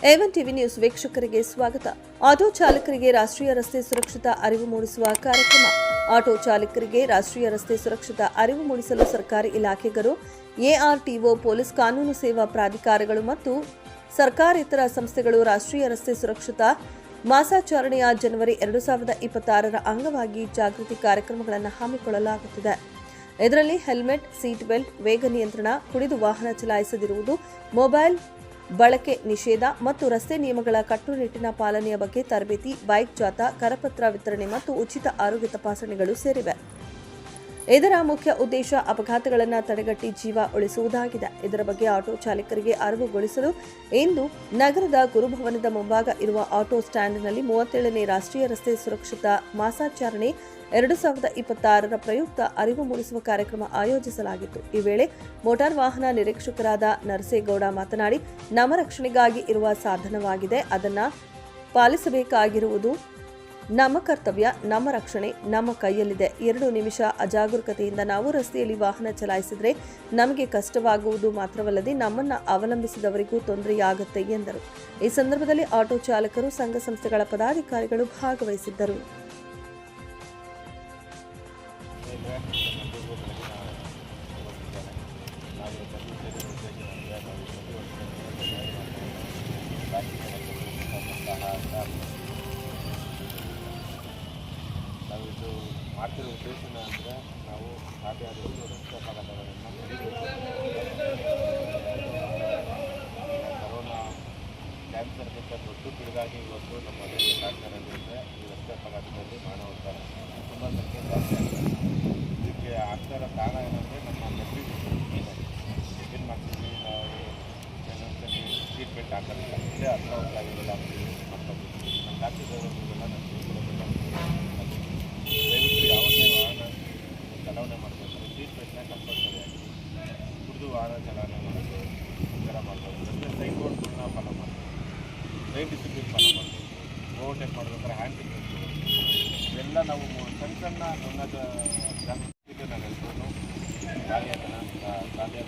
A1 TV news ವೀಕ್ಷಕರಿಗೆ ಸ್ವಾಗತ. Auto ಚಾಲಕರಿಗೆ ರಾಷ್ಟ್ರೀಯ ರಸ್ತೆ ಸುರಕ್ಷತಾ ಅರಿವು ಮೂಡಿಸುವ ಕಾರ್ಯಕ್ರಮ. ಆಟೋ ಚಾಲಕರಿಗೆ ರಾಷ್ಟ್ರೀಯ ರಸ್ತೆ ಸುರಕ್ಷತಾ ಅರಿವು ಮೂಡಿಸಲು ಸರ್ಕಾರಿ ಇಲಾಖೆಗಳು, ARTO, ಪೊಲೀಸ್ ಕಾನೂನು ಸೇವಾ ಪ್ರಾಧಿಕಾರಗಳು ಮತ್ತು ಸರ್ಕಾರೇತರ ಸಂಸ್ಥೆಗಳು ರಾಷ್ಟ್ರೀಯ ರಸ್ತೆ ಸುರಕ್ಷತಾ ಮಾಸಾಚರಣೆಯ ಜನವರಿ 2026ರ ಅಂಗವಾಗಿ ಜಾಗೃತಿ ಕಾರ್ಯಕ್ರಮಗಳನ್ನು ಹಮ್ಮಿಕೊಳ್ಳಲಾಗುತ್ತಿದೆ. ಇದರಲ್ಲಿ ಹೆಲ್ಮೆಟ್, ಸೀಟ್ ಬೆಲ್ಟ್, ವೇಗ ನಿಯಂತ್ರಣ, ಕುಡಿದು ವಾಹನ ಚಲಾಯಿಸದಿರುವುದು, ಮೊಬೈಲ್ ಬಳಕೆ ನಿಷೇಧ ಮತ್ತು ರಸ್ತೆ ನಿಯಮಗಳ ಕಟ್ಟುನಿಟ್ಟಿನ ಪಾಲನೆಯ ಬಗ್ಗೆ ತರಬೇತಿ, ಬೈಕ್ ಜಾಥಾ, ಕರಪತ್ರ ವಿತರಣೆ ಮತ್ತು ಉಚಿತ ಆರೋಗ್ಯ ತಪಾಸಣೆಗಳು ಸೇರಿವೆ. ಇದರ ಮುಖ್ಯ ಉದ್ದೇಶ ಅಪಘಾತಗಳನ್ನು ತಡೆಗಟ್ಟಿ ಜೀವ ಉಳಿಸುವುದಾಗಿದೆ. ಇದರ ಬಗ್ಗೆ ಆಟೋ ಚಾಲಕರಿಗೆ ಅರಿವುಗೊಳಿಸಲು ಇಂದು ನಗರದ ಗುರುಭವನದ ಮುಂಭಾಗ ಇರುವ ಆಟೋ ಸ್ಟ್ಯಾಂಡ್ನಲ್ಲಿ 37ನೇ ರಾಷ್ಟ್ರೀಯ ರಸ್ತೆ ಸುರಕ್ಷತಾ ಮಾಸಾಚರಣೆ 2026ರ ಪ್ರಯುಕ್ತ ಅರಿವು ಮೂಡಿಸುವ ಕಾರ್ಯಕ್ರಮ ಆಯೋಜಿಸಲಾಗಿತ್ತು. ಈ ವೇಳೆ ಮೋಟಾರ್ ವಾಹನ ನಿರೀಕ್ಷಕರಾದ ನರಸೇಗೌಡ ಮಾತನಾಡಿ, ನಮ್ಮ ರಕ್ಷಣೆಗಾಗಿ ಇರುವ ಸಾಧನವಾಗಿದೆ, ಅದನ್ನು ಪಾಲಿಸಬೇಕಾಗಿರುವುದು ನಮ್ಮ ಕರ್ತವ್ಯ, ನಮ್ಮ ರಕ್ಷಣೆ ನಮ್ಮ ಕೈಯಲ್ಲಿದೆ. 2 ನಿಮಿಷ ಅಜಾಗರೂಕತೆಯಿಂದ ನಾವು ರಸ್ತೆಯಲ್ಲಿ ವಾಹನ ಚಲಾಯಿಸಿದರೆ ನಮಗೆ ಕಷ್ಟವಾಗುವುದು ಮಾತ್ರವಲ್ಲದೆ ನಮ್ಮನ್ನು ಅವಲಂಬಿಸಿದವರಿಗೂ ತೊಂದರೆಯಾಗುತ್ತೆ ಎಂದರು. ಈ ಸಂದರ್ಭದಲ್ಲಿ ಆಟೋ ಚಾಲಕರು, ಸಂಘ ಸಂಸ್ಥೆಗಳ ಪದಾಧಿಕಾರಿಗಳು ಭಾಗವಹಿಸಿದ್ದರು. ನಾವಿದು ಮಾಡ್ತಿರೋ ಉದ್ದೇಶ ಅಂದರೆ ನಾವು ಸಾಧ್ಯ ಆದಷ್ಟು ರಸ್ತೆ ಅಪಘಾತಗಳನ್ನು ತಡೆಗಟ್ಟಬೇಕು. ಕರೋನಾ ಕ್ಯಾನ್ಸರ್ಗಿಂತ ದೊಡ್ಡ ಪಿಡುಗಾಗಿ ಇವತ್ತು ನಮ್ಮ ದೇಶಕ್ಕೆ ಆಗ್ತಾ ಇರೋದ್ರಿಂದ ಈ ರಸ್ತೆ ಅಪಘಾತದಲ್ಲಿ ಮರಣ ಹೋಗ್ತಾರೆ ತುಂಬ ಸಂಖ್ಯೆ ಜಾಸ್ತಿ ಆಗ್ತಾರೆ. ಇದಕ್ಕೆ ಆಗ್ತಾ ಇರೋ ಕಾರಣ ಏನಂದರೆ ನಮ್ಮ ನೆಗ್ಲಿಜೆನ್ಸ್ ಮಾಡ್ತೀವಿ, ನಾವು ಏನಂತಂದ್ರೆ ಸೀಟ್ ಬೆಲ್ಟ್ ಹಾಕೋದಿಲ್ಲ, ಇಲ್ಲೇ ಹತ್ರ ಹೋಗ್ತಾಗಿರಲ್ಲ ಅಂತೀವಿ ಮತ್ತೊಂದು ನಮ್ಮ ಹಾಕಿದವರಿಗೆಲ್ಲ ನಮ್ಮ ದಯವಿಟ್ಟು ಯಾವುದೇ ವಾಹನ ಚಲಾವಣೆ ಮಾಡಬೇಕಾದ್ರೆ ಸೀಟ್ ಬೆಲ್ಟ್ನ ಕಂಪಲ್ಸರಿ ಆಗಿ ಕುಡಿದು ವಾಹನ ಚಲಾವಣೆ ಮಾಡೋದು ಈ ಥರ ಮಾಡ್ಬೋದು. ಅಂದರೆ ಸೈಡ್ ಬೋರ್ಡ್ಗಳನ್ನ ಫಾಲೋ ಮಾಡ್ಬೋದು, ಲೈನ್ ಡಿಸಿಪ್ಲಿನ್ ಫಾಲೋ ಮಾಡ್ಬೋದು, ಓವರ್ಟೇಕ್ ಮಾಡಬೇಕಾದ್ರೆ ಹ್ಯಾಂಡ್ ಸಿಗ್ನೆಸ್ ಇವೆಲ್ಲ ನಾವು ಸಣ್ಣ ಸಣ್ಣ ಜಾಗೃತಿಗೆ ನಾವು ಹೇಳ್ಕೊಂಡು ಸಾಧ್ಯ